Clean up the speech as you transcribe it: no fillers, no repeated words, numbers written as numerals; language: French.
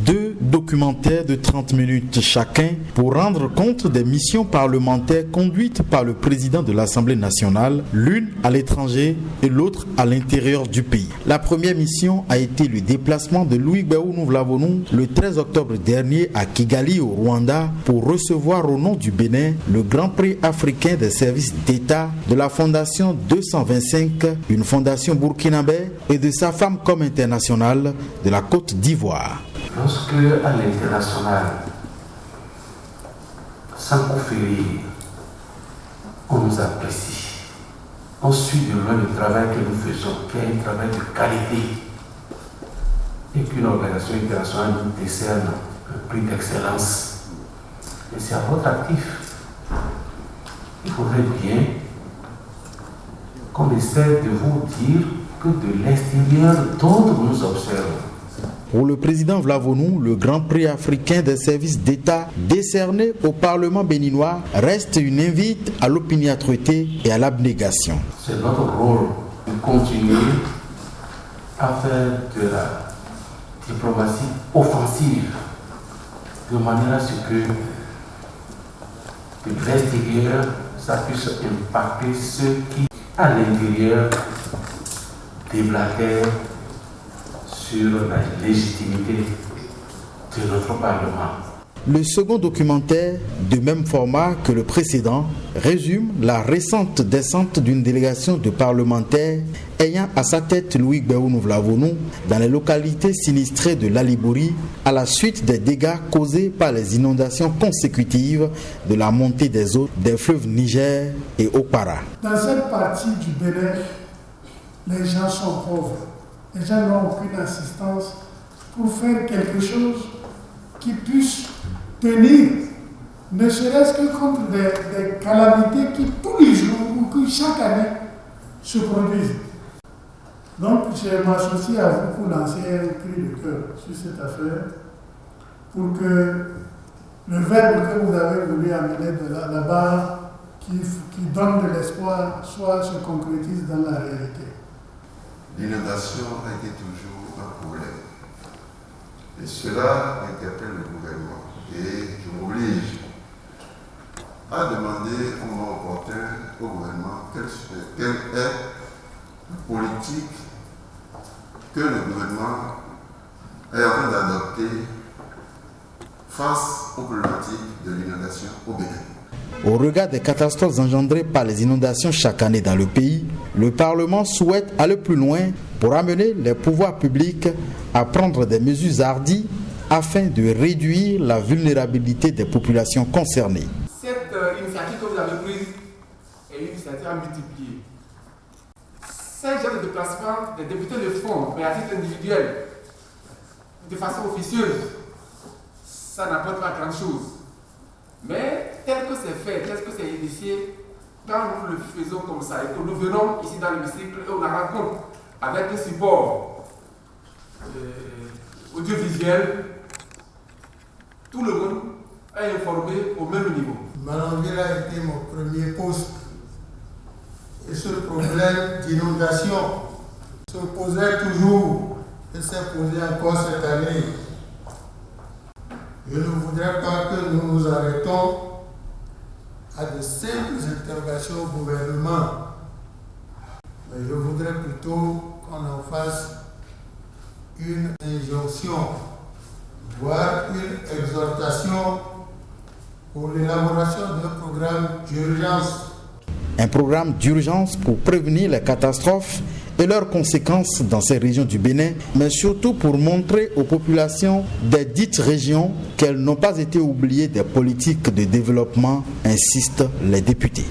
2 documentaires de 30 minutes chacun pour rendre compte des missions parlementaires conduites par le président de l'Assemblée nationale, l'une à l'étranger et l'autre à l'intérieur du pays. La première mission a été le déplacement de Louis Gbéhounou Vlavonou le 13 octobre dernier à Kigali au Rwanda pour recevoir au nom du Bénin le Grand Prix africain des services d'État de la Fondation 225, une fondation burkinabé, et de sa femme comme internationale de la Côte d'Ivoire. Lorsque à l'international, sans conférer, on nous apprécie, on suit de loin le travail que nous faisons, qui est un travail de qualité, et qu'une organisation internationale nous décerne un prix d'excellence. Et c'est à votre actif. Il faudrait bien qu'on essaie de vous dire que de l'extérieur, d'autres nous observent. Pour le président Vlavonou, le Grand Prix africain des services d'État décerné au Parlement béninois reste une invite à l'opiniâtreté et à l'abnégation. C'est notre rôle de continuer à faire de la diplomatie offensive, de manière à ce que de l'extérieur, ça puisse impacter ceux qui, à l'intérieur, déblatèrent sur la légitimité de notre Parlement. Le second documentaire, de même format que le précédent, résume la récente descente d'une délégation de parlementaires ayant à sa tête Louis Gbéhounou Vlavonou dans les localités sinistrées de l'Alibouri à la suite des dégâts causés par les inondations consécutives de la montée des eaux des fleuves Niger et Okpara. Dans cette partie du Bénin, les gens sont pauvres. Les gens n'ont aucune assistance pour faire quelque chose qui puisse tenir, ne serait-ce que contre des calamités qui tous les jours ou qui chaque année se produisent. Donc je m'associe à vous pour lancer un cri de cœur sur cette affaire pour que le verbe que vous avez voulu amener de là-bas qui donne de l'espoir se concrétise dans la réalité. L'inondation a été toujours un problème. Et cela interpelle le gouvernement. Et je m'oblige à demander au moment opportun au gouvernement quelle est la politique que le gouvernement est en train d'adopter face aux problématiques de l'inondation au Bénin. Au regard des catastrophes engendrées par les inondations chaque année dans le pays, le Parlement souhaite aller plus loin pour amener les pouvoirs publics à prendre des mesures hardies afin de réduire la vulnérabilité des populations concernées. Cette initiative que vous avez prise est une initiative à multiplier. Ces genre de déplacement des députés de fonds, mais à titre individuel, de façon officieuse, ça n'apporte pas grand-chose. Mais tel que c'est fait, tel que c'est initié, quand nous le faisons comme ça et que nous venons ici dans l'hémicycle et on la rencontre avec un support audiovisuel, tout le monde est informé au même niveau. Malanguel a été mon premier poste et ce problème d'inondation se posait toujours et s'est posé encore cette année. Je ne voudrais pas que nous nous arrêtons à de simples interrogations au gouvernement, mais je voudrais plutôt qu'on en fasse une injonction, voire une exhortation pour l'élaboration d'un programme d'urgence. Un programme d'urgence pour prévenir les catastrophes et leurs conséquences dans ces régions du Bénin, mais surtout pour montrer aux populations des dites régions qu'elles n'ont pas été oubliées des politiques de développement, insistent les députés.